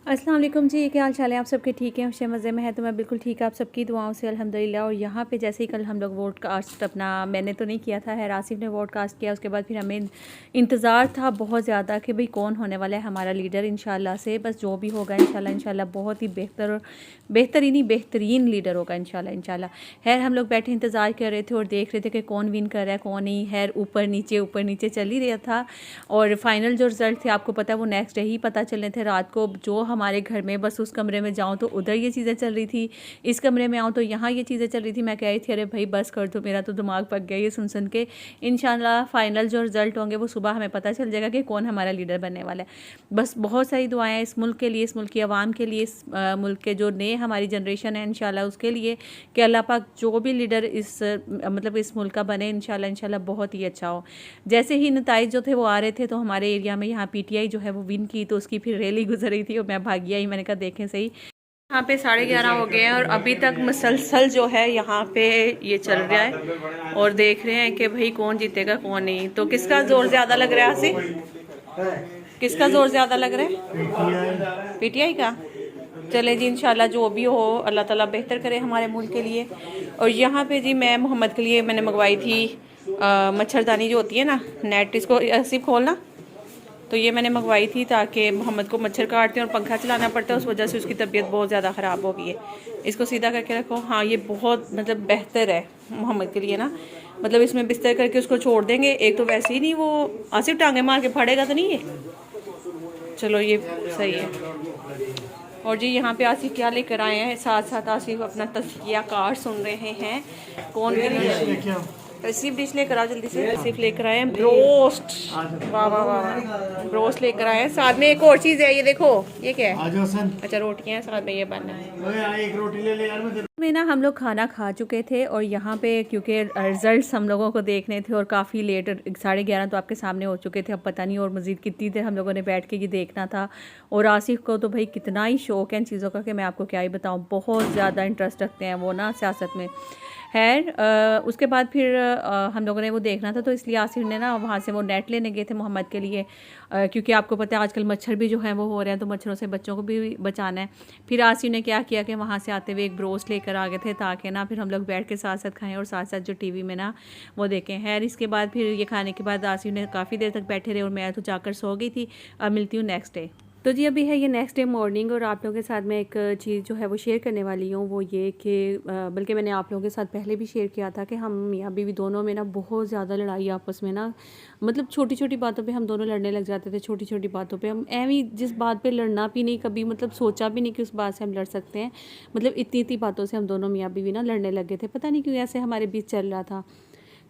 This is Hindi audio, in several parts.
अस्सलाम वालेकुम जी, क्या हाल चाल है? आप सबके ठीक हैं, खुश मज़े में है? तो मैं बिल्कुल ठीक, आप सबकी दुआओं से अल्हम्दुलिल्लाह। और यहाँ पे जैसे ही कल हम लोग वोटकास्ट अपना, मैंने तो नहीं किया था, है आसिफ ने वोटकास्ट किया। उसके बाद फिर हमें इंतज़ार था बहुत ज़्यादा कि भाई कौन होने वाला है हमारा लीडर। इंशाल्लाह से बस जो भी होगा इंशाल्लाह इंशाल्लाह बहुत ही बेहतरीन लीडर होगा इंशाल्लाह इंशाल्लाह। खैर हम लोग बैठे इंतज़ार कर रहे थे और देख रहे थे कि कौन विन कर रहा है कौन नहीं। खैर ऊपर नीचे चल ही रहा था। और फाइनल जो रिज़ल्ट थे आपको पता है वो नेक्स्ट डे ही पता चलने थे रात को। जो हमारे घर में बस उस कमरे में जाऊँ तो उधर ये चीज़ें चल रही थी, इस कमरे में आऊँ तो यहाँ ये चीज़ें चल रही थी। मैं कह रही थी अरे भाई बस कर दो, मेरा तो दिमाग पक गया ये सुन के। इंशाल्लाह फाइनल जो रिज़ल्ट होंगे वो सुबह हमें पता चल जाएगा कि कौन हमारा लीडर बनने वाला है। बस बहुत सारी दुआएं इस मुल्क के लिए, इस मुल्क की आवाम के लिए, इस मुल्क के जो नए हमारी जनरेशन है इंशाल्लाह उसके लिए, कि अल्लाह पाक जो भी लीडर इस मतलब इस मुल्क का बने इंशाल्लाह इंशाल्लाह बहुत ही अच्छा हो। जैसे ही नताइज जो थे वो आ रहे थे तो हमारे एरिया में यहाँ पीटीआई जो है वो विन की, तो उसकी फिर रैली गुजर रही थी और मैं भागी आई। मैंने कहा देखें सही, यहाँ पे 11:30 हो गए हैं और अभी तक मुसलसल जो है यहाँ पे ये चल रहा है और देख रहे हैं कि भाई कौन जीतेगा कौन नहीं। तो किसका जोर ज्यादा लग रहा है आसिफ? किसका जोर ज्यादा लग रहा है? पीटीआई का। चले जी इंशाल्लाह जो भी हो अल्लाह ताला बेहतर करे हमारे मुल्क के लिए। और यहाँ पे जी मैं मोहम्मद के लिए मैंने मंगवाई थी मच्छरदानी जो होती है ना, नेट, इसको आसिफ खोलना। तो ये मैंने मंगवाई थी ताकि मोहम्मद को मच्छर काटते हैं और पंखा चलाना पड़ता है, उस वजह से उसकी तबीयत बहुत ज़्यादा ख़राब हो गई है। इसको सीधा करके रखो। हाँ ये बहुत मतलब बेहतर है मोहम्मद के लिए ना, मतलब इसमें बिस्तर करके उसको छोड़ देंगे। एक तो वैसे ही नहीं वो आसिफ टांगे मार के फाड़ेगा तो नहीं ये। चलो ये सही है। और जी यहाँ पे आसिफ क्या लेकर आए हैं, साथ साथ आसिफ अपना तज़किया कार सुन रहे हैं। कौन सिर्फ डिश लेकर आओ जल्दी से। सिर्फ लेकर आए हैं ब्रोस्ट। वाह वाह वाह, ब्रोस्ट लेकर आए हैं। साथ में एक और चीज़ है, ये देखो ये क्या है? अच्छा रोटियां हैं साथ में, ये बनना है। एक रोटी ले ले यार में ना हम लोग खाना खा चुके थे और यहाँ पे क्योंकि रिजल्ट्स हम लोगों को देखने थे और काफ़ी लेट 11:30 तो आपके सामने हो चुके थे। अब पता नहीं और मज़ीद कितनी देर हम लोगों ने बैठ के ये देखना था। और आसिफ को तो भाई कितना ही शौक़ है इन चीज़ों का कि मैं आपको क्या ही बताऊँ, बहुत ज़्यादा इंटरेस्ट रखते हैं वो ना सियासत में। खैर उसके बाद फिर हम लोगों ने वो देखना था तो इसलिए आसिफ ने ना वहाँ से वो नेट लेने गए थे मोहम्मद के लिए, क्योंकि आपको पता है आजकल मच्छर भी जो है वो हो रहे हैं तो मच्छरों से बच्चों को भी बचाना है। फिर आसिफ ने क्या किया कि वहाँ से आते हुए एक ब्रोस्ट लेकर आ गए थे ताकि ना फिर हम लोग बैठ के साथ साथ खाएं और साथ साथ जो टीवी में ना वो देखें। खैर इसके बाद फिर ये खाने के बाद आसिफ ने काफ़ी देर तक बैठे रहे और मैं तो जाकर सो गई थी। अब मिलती हूँ नेक्स्ट डे। तो जी अभी है ये नेक्स्ट डे मॉर्निंग और आप लोगों के साथ मैं एक चीज़ जो है वो शेयर करने वाली हूँ। वो ये कि बल्कि मैंने आप लोगों के साथ पहले भी शेयर किया था कि हम मियाँ बीवी दोनों में ना बहुत ज़्यादा लड़ाई आपस में ना, मतलब छोटी छोटी बातों पे हम दोनों लड़ने लग जाते थे। छोटी छोटी बातों पे हम एवं जिस बात पे लड़ना भी नहीं कभी मतलब सोचा भी नहीं कि उस बात से हम लड़ सकते हैं, मतलब इतनी इतनी बातों से हम दोनों मियाँ बीवी ना लड़ने लग गए थे। पता नहीं क्यों ऐसे हमारे बीच चल रहा था।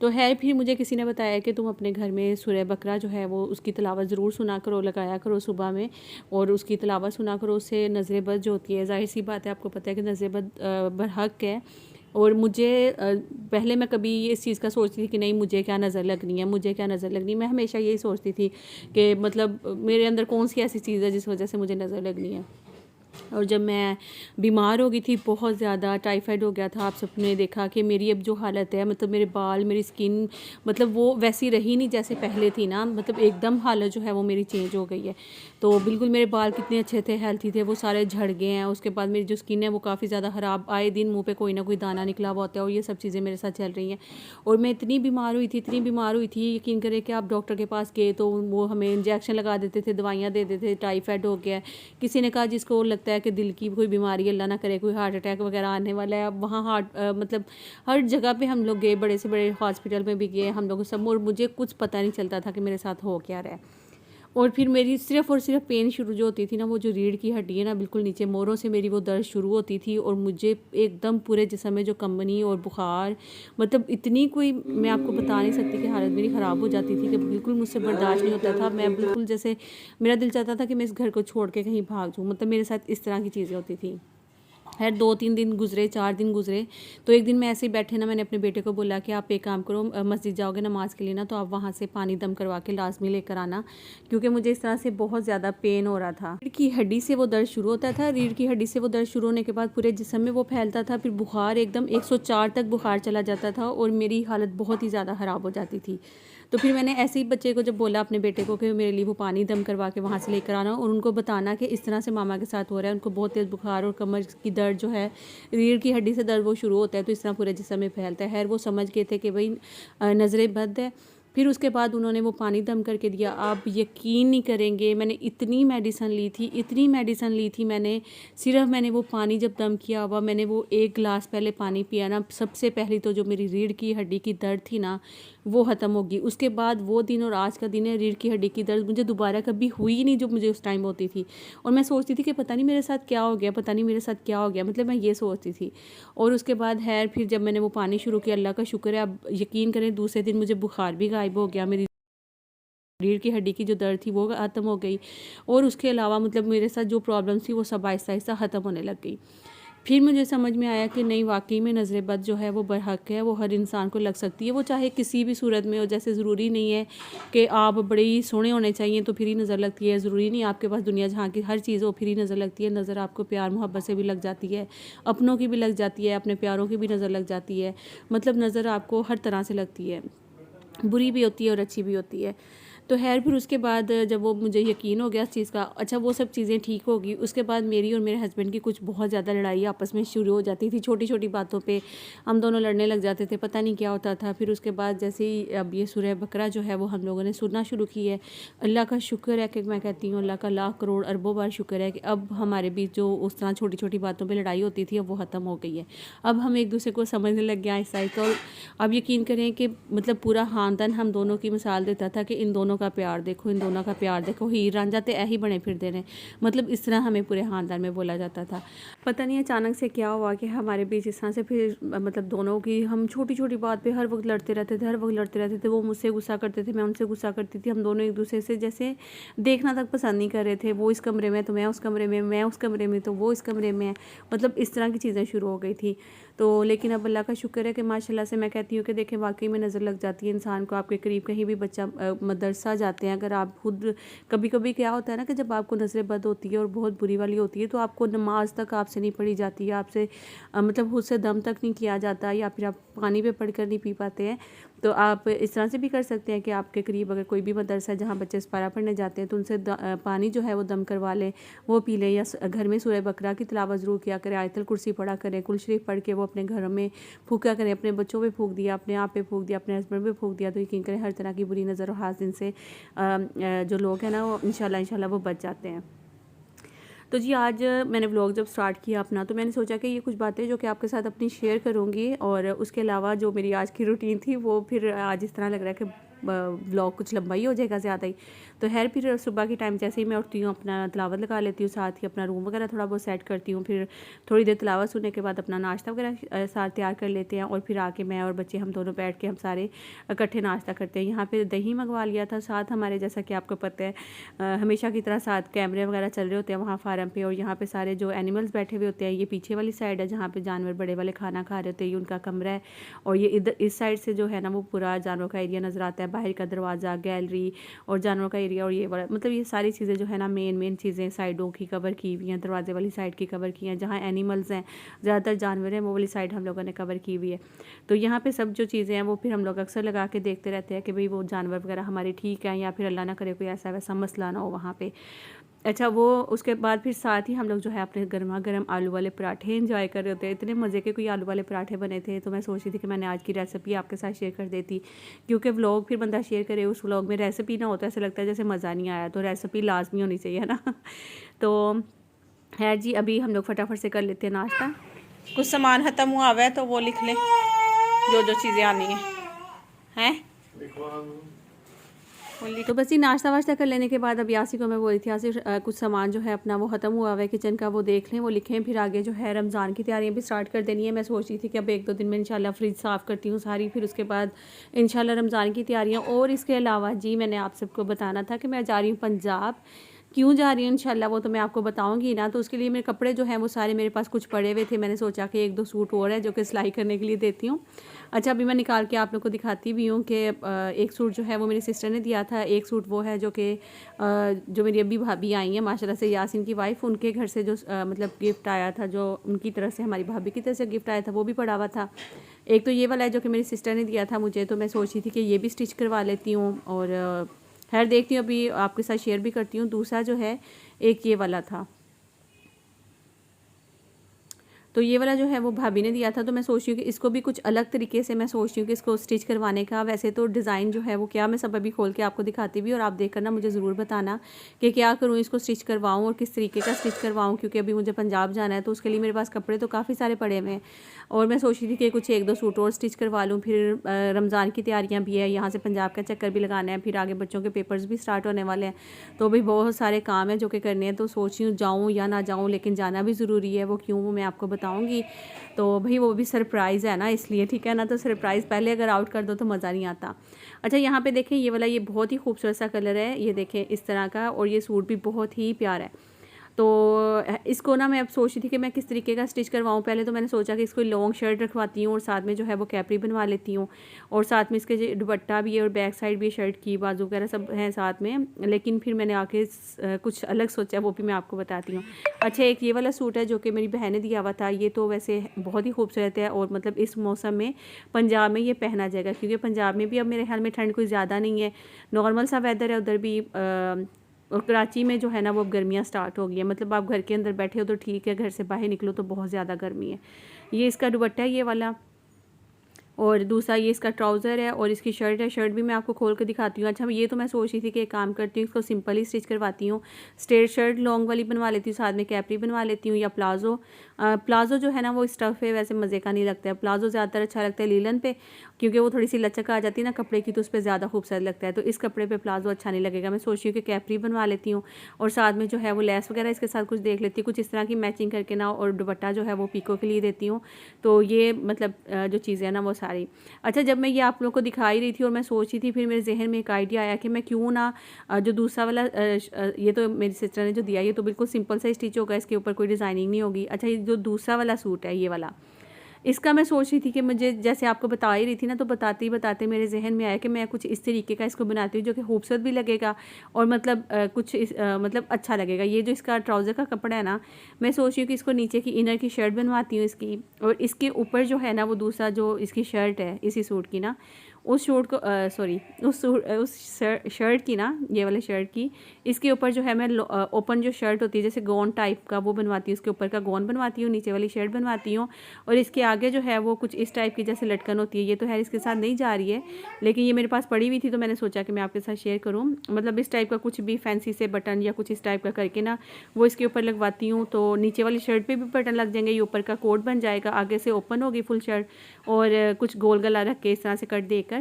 तो है फिर मुझे किसी ने बताया कि तुम अपने घर में सूरह बकरा जो है वो उसकी तिलावत ज़रूर सुना करो, लगाया करो सुबह में और उसकी तिलावत सुना करो, उससे नज़र बद जो होती है, ज़ाहिर सी बात है आपको पता है कि नज़र बद बरहक है। और मुझे पहले मैं कभी इस चीज़ का सोचती थी कि नहीं मुझे क्या नज़र लगनी है, मुझे क्या नज़र लगनी है। मैं हमेशा यही सोचती थी कि मतलब मेरे अंदर कौन सी ऐसी चीज़ है जिस वजह से मुझे नज़र लगनी है। और जब मैं बीमार हो गई थी, बहुत ज़्यादा टाइफाइड हो गया था, आप सबने देखा कि मेरी अब जो हालत है, मतलब मेरे बाल, मेरी स्किन, मतलब वो वैसी रही नहीं जैसे पहले थी ना, मतलब एकदम हालत जो है वो मेरी चेंज हो गई है। तो बिल्कुल मेरे बाल कितने अच्छे थे, हेल्थी थे, वो सारे झड़ गए हैं। उसके बाद मेरी जो स्किन है वो काफ़ी ज़्यादा ख़राब, आए दिन मुँह पर कोई ना कोई दाना निकला हुआ होता है और ये सब चीज़ें मेरे साथ चल रही हैं। और मैं इतनी बीमार हुई थी, इतनी बीमार हुई थी, यकीन करें कि आप डॉक्टर के पास गए तो वो हमें इंजेक्शन लगा देते थे, दवाइयाँ दे देते थे, टाइफाइड हो गया। किसी ने कहा जिसको लगता है कि दिल की कोई बीमारी, अल्लाह ना करे कोई हार्ट अटैक वगैरह आने वाला है, अब वहाँ मतलब हर जगह पे हम लोग गए, बड़े से बड़े हॉस्पिटल में भी गए हम लोग सब, और मुझे कुछ पता नहीं चलता था कि मेरे साथ हो क्या रहा है। और फिर मेरी सिर्फ़ और सिर्फ पेन शुरू जो होती थी ना, वो जो रीढ़ की हड्डी है ना बिल्कुल नीचे मोरों से मेरी वो दर्द शुरू होती थी और मुझे एकदम पूरे जिस्म में जो कंबनी और बुखार, मतलब इतनी कोई मैं आपको बता नहीं सकती कि हालत मेरी ख़राब हो जाती थी कि बिल्कुल मुझसे बर्दाश्त नहीं होता था। मैं बिल्कुल जैसे मेरा दिल चाहता था कि मैं इस घर को छोड़ के कहीं भाग जाऊँ, मतलब मेरे साथ इस तरह की चीज़ें होती थी। खैर 2-3 दिन गुजरे, 4 दिन गुजरे, तो एक दिन मैं ऐसे ही बैठे ना, मैंने अपने बेटे को बोला कि आप एक काम करो, मस्जिद जाओगे नमाज़ के लिए ना, तो आप वहाँ से पानी दम करवा के लाजमी लेकर आना, क्योंकि मुझे इस तरह से बहुत ज़्यादा पेन हो रहा था। रीढ़ की हड्डी से वो दर्द शुरू होता था, रीढ़ की हड्डी से वो दर्द शुरू होने के बाद पूरे जिस्म में वो फैलता था, फिर बुखार एकदम 104 तक बुखार चला जाता था और मेरी हालत बहुत ही ज़्यादा ख़राब हो जाती थी। तो फिर मैंने ऐसे ही बच्चे को जब बोला अपने बेटे को कि मेरे लिए वो पानी दम करवा के वहाँ से लेकर आना और उनको बताना कि इस तरह से मामा के साथ हो रहा है, उनको बहुत तेज़ बुखार और कमर की दर्द जो है, रीढ़ की हड्डी से दर्द वो शुरू होता है, तो इस तरह पूरे जिस्म में फैलता है। वो समझ गए थे कि भाई नज़र बद है। फिर उसके बाद उन्होंने वो पानी दम करके दिया। आप यकीन नहीं करेंगे, मैंने इतनी मेडिसन ली थी मैंने, सिर्फ मैंने वो पानी जब दम किया हुआ, मैंने वो 1 गिलास पहले पानी पिया ना, सबसे पहले तो जो मेरी रीढ़ की हड्डी की दर्द थी ना वो ख़त्म होगी। उसके बाद वो दिन और आज का दिन है, रीढ़ की हड्डी की दर्द मुझे दोबारा कभी हुई नहीं जो मुझे उस टाइम होती थी। और मैं सोचती थी कि पता नहीं मेरे साथ क्या हो गया, मतलब मैं ये सोचती थी। और उसके बाद फिर जब मैंने वो पानी शुरू किया, अल्लाह का शुक्र है, अब यकीन करें दूसरे दिन मुझे बुखार भी गायब हो गया, मेरी रीढ़ की हड्डी की जो दर्द थी वो ख़त्म हो गई। और उसके अलावा मतलब मेरे साथ जो प्रॉब्लम थी वो सब आहिस्ता आहिस्ता ख़त्म होने लग गई। फिर मुझे समझ में आया कि नहीं, वाकई में नज़र बद जो है वो बरहक है, वो हर इंसान को लग सकती है, वो चाहे किसी भी सूरत में हो। जैसे ज़रूरी नहीं है कि आप बड़े ही सोहने होने चाहिए तो फिर ही नज़र लगती है, ज़रूरी नहीं आपके पास दुनिया जहाँ की हर चीज़ हो फिर ही नज़र लगती है। नज़र आपको प्यार मोहब्बत से भी लग जाती है, अपनों की भी लग जाती है, अपने प्यारों की भी नज़र लग जाती है, मतलब नज़र आपको हर तरह से लगती है, बुरी भी होती है और अच्छी भी होती है। तो फिर उसके बाद जब वो मुझे यकीन हो गया इस चीज़ का, अच्छा वो सब चीज़ें ठीक होगी, उसके बाद मेरी और मेरे हस्बैंड की कुछ बहुत ज़्यादा लड़ाई आपस में शुरू हो जाती थी। छोटी छोटी बातों पे हम दोनों लड़ने लग जाते थे, पता नहीं क्या होता था। फिर उसके बाद जैसे ही अब ये सूरह बकरा जो है वो हम लोगों ने सुनना शुरू की है, अल्लाह का शुक्र है कि मैं कहती हूँ अल्लाह का लाख करोड़ अरबों बार शुक्र है कि अब हमारे बीच जो उस तरह छोटी छोटी बातों पर लड़ाई होती थी अब वो ख़त्म हो गई है। अब हम एक दूसरे को समझने लग गए आहिस्ता। तो अब यकीन करें कि मतलब पूरा ख़ानदान हम दोनों की मिसाल देता था कि इन दोनों का प्यार देखो, इन दोनों का प्यार देखो, हीर रांझा ते ऐही बने फिरते ने, मतलब इस तरह हमें पूरे ख़ानदान में बोला जाता था। पता नहीं अचानक से क्या हुआ कि हमारे बीच इस तरह से फिर मतलब दोनों की, हम छोटी छोटी बात पे हर वक्त लड़ते रहते थे। वो मुझसे गुस्सा करते थे, मैं उनसे गुस्सा करती थी। हम दोनों एक दूसरे से जैसे देखना तक पसंद नहीं कर रहे थे। वो इस कमरे में तो मैं उस कमरे में, मैं उस कमरे में तो वो इस कमरे में, मतलब इस तरह की चीज़ें शुरू हो गई थी। तो लेकिन अब अल्लाह का शुक्र है कि माशाल्लाह से मैं कहती हूँ कि देखें वाकई में नज़र लग जाती है इंसान को। आपके करीब कहीं भी बच्चा मदरसा जाते हैं, अगर आप खुद, कभी कभी क्या होता है ना कि जब आपको नज़र बद होती है और बहुत बुरी वाली होती है तो आपको नमाज तक आपसे नहीं पढ़ी जाती है, आपसे मतलब खुद से दम तक नहीं किया जाता, या फिर आप पानी पे पढ़ कर नहीं पी पाते हैं। तो आप इस तरह से भी कर सकते हैं कि आपके करीब अगर कोई भी मदरसा है जहाँ बच्चे इस्पारा पढ़ने जाते हैं तो उनसे पानी जो है वो दम करवा लें, वो पी लें, या घर में सूरह बकरा की तिलावत ज़रूर किया करें, आयतल कुर्सी पढ़ा करें, कुल शरीफ पढ़ के वो अपने घरों में फूका करें, अपने बच्चों पे फूक दिया, अपने आप पे फूक दिया, अपने हस्बैंड पे फूक दिया, तो यकीन करें हर तरह की बुरी नज़र और हासिन से जो लोग हैं ना वो इंशाल्लाह वो बच जाते हैं। तो जी आज मैंने व्लॉग जब स्टार्ट किया अपना, तो मैंने सोचा कि ये कुछ बातें जो कि आपके साथ अपनी शेयर करूँगी, और उसके अलावा जो मेरी आज की रूटीन थी वो फिर आज इस तरह लग रहा है कि व्लॉग कुछ लंबा ही हो जाएगा ज़्यादा ही। तो फिर सुबह के टाइम जैसे ही मैं उठती हूँ अपना तिलावत लगा लेती हूँ, साथ ही अपना रूम वगैरह थोड़ा बहुत सेट करती हूँ। फिर थोड़ी देर तिलावत सुनने के बाद अपना नाश्ता वगैरह साथ तैयार कर लेते हैं, और फिर आके मैं और बच्चे हम दोनों बैठ के हम सारे इकट्ठे नाश्ता करते हैं। यहाँ पे दही मंगवा लिया था साथ हमारे, जैसा कि आपको पता है हमेशा की तरह साथ कैमरे वगैरह चल रहे होते हैं वहाँ फार्म पे, और यहाँ पे सारे जो एनिमल्स बैठे हुए होते हैं। ये पीछे वाली साइड है जहाँ पे जानवर बड़े वाले खाना खा रहे होते हैं, ये उनका कमरा है। और ये इधर इस साइड से जो है ना वो पूरा जानवरों का एरिया नज़र आता है, बाहर का दरवाज़ा, गैलरी और जानवरों का एरिया। और ये बड़ा मतलब ये सारी चीज़ें जो है ना मेन चीज़ें साइडों की कवर की हुई हैं, दरवाजे वाली साइड की कवर की हैं, जहाँ एनिमल्स हैं ज़्यादातर जानवर हैं वो वाली साइड हम लोगों ने कवर की हुई है। तो यहाँ पे सब जो चीज़ें हैं वो फिर हम लोग अक्सर लगा के देखते रहते हैं कि भाई वो जानवर वगैरह हमारे ठीक हैं, या फिर अल्लाह ना करे कोई ऐसा वैसा मसला ना हो वहाँ पे। अच्छा वो उसके बाद फिर साथ ही हम लोग जो है अपने गर्मा गर्म आलू वाले पराठे एंजॉय कर रहे होते हैं। इतने मज़े के कोई आलू वाले पराठे बने थे, तो मैं सोच रही थी कि मैंने आज की रेसिपी आपके साथ शेयर कर देती, क्योंकि व्लॉग फिर बंदा शेयर करे, उस व्लॉग में रेसिपी ना होता ऐसा लगता है जैसे मज़ा नहीं आया, तो रेसिपी लाजमी होनी चाहिए, है ना। तो खैर जी अभी हम लोग फटाफट से कर लेते हैं नाश्ता। कुछ सामान ख़त्म हुआ है तो वो लिख लें जो जो चीज़ें आनी हैं। तो बस ये नाश्ता वाश्ता कर लेने के बाद अब यासी को मैं बोली थी यासी कुछ सामान जो है अपना वो ख़त्म हुआ है किचन का, वो देख लें, वो लिखें, फिर आगे जो है रमज़ान की तैयारियां भी स्टार्ट कर देनी है। मैं सोच रही थी कि अब 1-2 दिन में इंशाल्लाह फ्रिज साफ़ करती हूँ सारी, फिर उसके बाद इंशाल्लाह रमज़ान की तैयारियाँ। और इसके अलावा जी मैंने आप सबको बताना था कि मैं जा रही हूँ पंजाब, क्यों जा रही हूँ इंशाल्लाह वो तो मैं आपको बताऊँगी ना। तो उसके लिए मेरे कपड़े जो हैं वो सारे मेरे पास कुछ पड़े हुए थे, मैंने सोचा कि 1-2 सूट और है जो कि सिलाई करने के लिए देती हूँ। अच्छा, अभी मैं निकाल के आप लोग को दिखाती भी हूँ कि एक सूट जो है वो मेरी सिस्टर ने दिया था, एक सूट वो है जो कि जो मेरी अभी भाभी आई हैं माशाल्लाह से, यासीन की वाइफ, उनके घर से जो मतलब गिफ्ट आया था, जो उनकी तरफ से हमारी भाभी की तरफ से गिफ्ट आया था, वो भी पड़ा हुआ था। एक तो ये वाला है जो कि मेरी सिस्टर ने दिया था मुझे, तो मैं सोच रही थी कि ये भी स्टिच करवा लेती हूँ और खैर देखती हूँ, अभी आपके साथ शेयर भी करती हूँ। दूसरा जो है एक ये वाला था, तो ये वाला जो है वो भाभी ने दिया था, तो मैं सोच रही हूँ कि इसको भी कुछ अलग तरीके से मैं सोच रही हूँ कि इसको स्टिच करवाने का। वैसे तो डिज़ाइन जो है वो क्या, मैं सब अभी खोल के आपको दिखाती भी, और आप देख कर ना मुझे ज़रूर बताना कि क्या करूँ, इसको स्टिच करवाऊँ और किस तरीके का स्टिच करवाऊँ, क्योंकि अभी मुझे पंजाब जाना है तो उसके लिए मेरे पास कपड़े तो काफ़ी सारे पड़े हुए हैं। और मैं सोच रही थी कि कुछ 1-2 सूट और स्टिच करवा लूँ। फिर रमज़ान की तैयारियाँ भी है, यहाँ से पंजाब का चक्कर भी लगाना है, फिर आगे बच्चों के पेपर्स भी स्टार्ट होने वाले हैं, तो भी बहुत सारे काम हैं जो कि करने हैं। तो सोच रही हूँ जाऊँ या ना जाऊँ, लेकिन जाना भी ज़रूरी है। वो क्यों, वो मैं आपको बताऊँगी। तो भाई वो भी सरप्राइज़ है ना, इसलिए ठीक है ना, तो सरप्राइज़ पहले अगर आउट कर दो तो मज़ा नहीं आता। अच्छा, यहाँ पे देखें ये वाला, ये बहुत ही खूबसूरत सा कलर है, ये देखें इस तरह का, और ये सूट भी बहुत ही प्यारा है। तो इसको ना मैं अब सोच रही थी कि मैं किस तरीके का स्टिच करवाऊँ। पहले तो मैंने सोचा कि इसको लॉन्ग शर्ट रखवाती हूँ और साथ में जो है वो कैपरी बनवा लेती हूँ, और साथ में इसके दुपट्टा भी है और बैक साइड भी शर्ट की बाजू वगैरह सब हैं साथ में। लेकिन फिर मैंने आके कुछ अलग सोचा, वो भी मैं आपको बताती हूँ। अच्छा, एक ये वाला सूट है जो कि मेरी बहन ने दिया हुआ था, ये तो वैसे बहुत ही खूबसूरत है, और मतलब इस मौसम में पंजाब में ये पहना जाएगा, क्योंकि पंजाब में भी अब मेरे ख्याल में ठंड कोई ज़्यादा नहीं है, नॉर्मल सा वेदर है उधर भी। और कराची में जो है ना वो अब गर्मियाँ स्टार्ट हो गई है, मतलब आप घर के अंदर बैठे हो तो ठीक है, घर से बाहर निकलो तो बहुत ज़्यादा गर्मी है। ये इसका दुपट्टा है ये वाला, और दूसरा ये इसका ट्राउज़र है, और इसकी शर्ट है, शर्ट भी मैं आपको खोल कर दिखाती हूँ। अच्छा, ये तो मैं सोच रही थी कि एक काम करती हूँ, इसको सिंपल ही स्टिच करवाती हूँ, स्ट्रेट शर्ट लॉन्ग वाली बनवा लेती हूँ, साथ में कैपरी बनवा लेती हूँ, या प्लाज़ो। प्लाज़ो जो है ना वो स्टफ़ है, वैसे मज़े का नहीं लगता है प्लाज़ो, ज़्यादातर अच्छा लगता है लीलन पे, क्योंकि वो थोड़ी सी लचक आ जाती है ना कपड़े की, तो उस पर ज़्यादा खूबसूरत लगता है। तो इस कपड़े पर प्लाज़ो अच्छा नहीं लगेगा, मैं सोच रही हूँ कि कैपरी बनवा लेती हूँ, और साथ में जो है वो लेस वगैरह इसके साथ कुछ देख लेती हूँ, कुछ इस तरह की मैचिंग करके ना, और दुपट्टा जो है वो पीको के लिए देती हूँ। तो ये मतलब जो चीज़ें हैं ना वो सारी। अच्छा, जब मैं ये आप लोगों को दिखा ही रही थी और मैं सोच रही थी, फिर मेरे जहन में एक आइडिया आया कि मैं क्यों ना जो दूसरा वाला ये तो मेरी सिस्टर ने जो दिया, ये तो बिल्कुल सिंपल सा स्टिच होगा, इसके ऊपर कोई डिज़ाइनिंग नहीं होगी। अच्छा, ये जो दूसरा वाला सूट है ये वाला, इसका मैं सोच रही थी कि मुझे, जैसे आपको बता ही रही थी ना, तो बताते ही बताते मेरे जहन में आया कि मैं कुछ इस तरीके का इसको बनाती हूँ जो कि खूबसूरत भी लगेगा, और मतलब मतलब अच्छा लगेगा। ये जो इसका ट्राउज़र का कपड़ा है ना, मैं सोच रही हूँ कि इसको नीचे की इनर की शर्ट बनवाती हूँ इसकी, और इसके ऊपर जो है ना वो दूसरा जो इसकी शर्ट है इसी सूट की ना, उस सूट को सॉरी उस शर्ट की ना, ये वाले शर्ट की, इसके ऊपर जो है मैं ओपन जो शर्ट होती है जैसे गॉन टाइप का, वो बनवाती हूँ, उसके ऊपर का गॉन बनवाती हूँ, नीचे वाली शर्ट बनवाती हूँ, और इसके आगे जो है वो कुछ इस टाइप की जैसे लटकन होती है। ये तो है इसके साथ नहीं जा रही है, लेकिन ये मेरे पास पड़ी हुई थी तो मैंने सोचा कि मैं आपके साथ शेयर करूँ। मतलब इस टाइप का कुछ भी फैंसी से बटन या कुछ इस टाइप का करके ना वो इसके ऊपर लगवाती हूँ, तो नीचे वाली शर्ट पे भी बटन लग जाएंगे, ये ऊपर का कोट बन जाएगा, आगे से ओपन होगी फुल शर्ट, और कुछ गोल गला रख के इस तरह से कट देकर।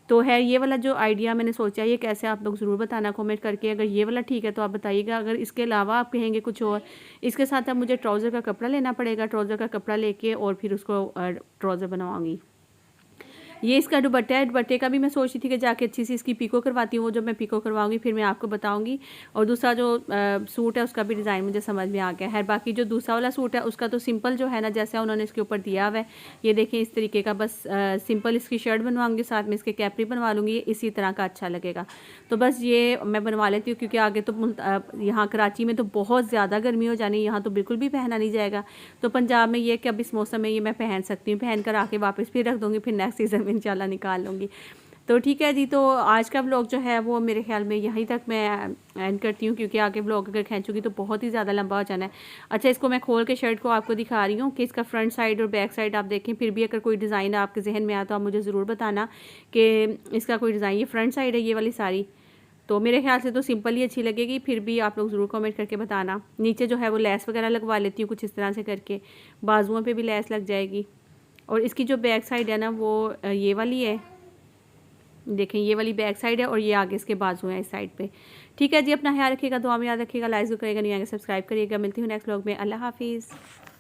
तो है ये वाला जो आइडिया मैंने सोचा, ये कैसे, आप लोग ज़रूर बताना कमेंट करके। अगर ये वाला ठीक है तो आप बताइएगा, अगर इसके अलावा आप कहेंगे कुछ और, इसके साथ अब मुझे ट्राउज़र का कपड़ा लेना पड़ेगा, ट्राउज़र का कपड़ा लेके और फिर उसको ट्राउज़र बनवाऊँगी। ये इसका दुपट्टा है, दुपट्टे का भी मैं सोच रही थी कि जाके अच्छी सी इसकी पिको करवाती हूँ, वो जब मैं पिको करवाऊंगी फिर मैं आपको बताऊंगी। और दूसरा जो सूट है उसका भी डिज़ाइन मुझे समझ में आ गया है। बाकी जो दूसरा वाला सूट है उसका तो सिंपल जो है ना, जैसा उन्होंने इसके ऊपर दिया हुआ है, ये देखें इस तरीके का, बस सिंपल इसकी शर्ट बनवाऊँगी, साथ में इसके कैपरी बनवा लूँगी, इसी तरह का अच्छा लगेगा। तो बस ये मैं बनवा लेती हूँ, क्योंकि आगे तो यहाँ कराची में तो बहुत ज़्यादा गर्मी हो जानी, यहाँ तो बिल्कुल भी पहना नहीं जाएगा। तो पंजाब में ये कि अब इस मौसम में ये मैं पहन सकती हूँ, पहन कर आके वापस फिर रख दूँगी, फिर नेक्स्ट सीज़न में इंशाल्लाह निकाल लूँगी। तो ठीक है जी, तो आज का व्लॉग जो है वो मेरे ख्याल में यहीं तक मैं एंड करती हूँ, क्योंकि आगे व्लॉग अगर खींचूँगी तो बहुत ही ज़्यादा लंबा हो जाना है। अच्छा, इसको मैं खोल के शर्ट को आपको दिखा रही हूँ कि इसका फ्रंट साइड और बैक साइड आप देखें, फिर भी अगर कोई डिज़ाइन आपके जहन में आया तो आप मुझे ज़रूर बताना कि इसका कोई डिज़ाइन। ये फ्रंट साइड है ये वाली सारी, तो मेरे ख्याल से तो सिंपल ही अच्छी लगेगी, फिर भी आप लोग ज़रूर कमेंट करके बताना। नीचे जो है वो लेस वगैरह लगवा लेती हूँ कुछ इस तरह से करके, बाजुओं पे भी लेस लग जाएगी। और इसकी जो बैक साइड है ना वो ये वाली है, देखें ये वाली बैक साइड है, और ये आगे इसके बाजू हैं इस साइड पे। ठीक है जी, अपना ख्याल रखिएगा, दुआ में याद रखिएगा, लाइक करिएगा, नहीं आगे सब्सक्राइब करिएगा। मिलती हूँ नेक्स्ट व्लॉग में, अल्लाह हाफिज़।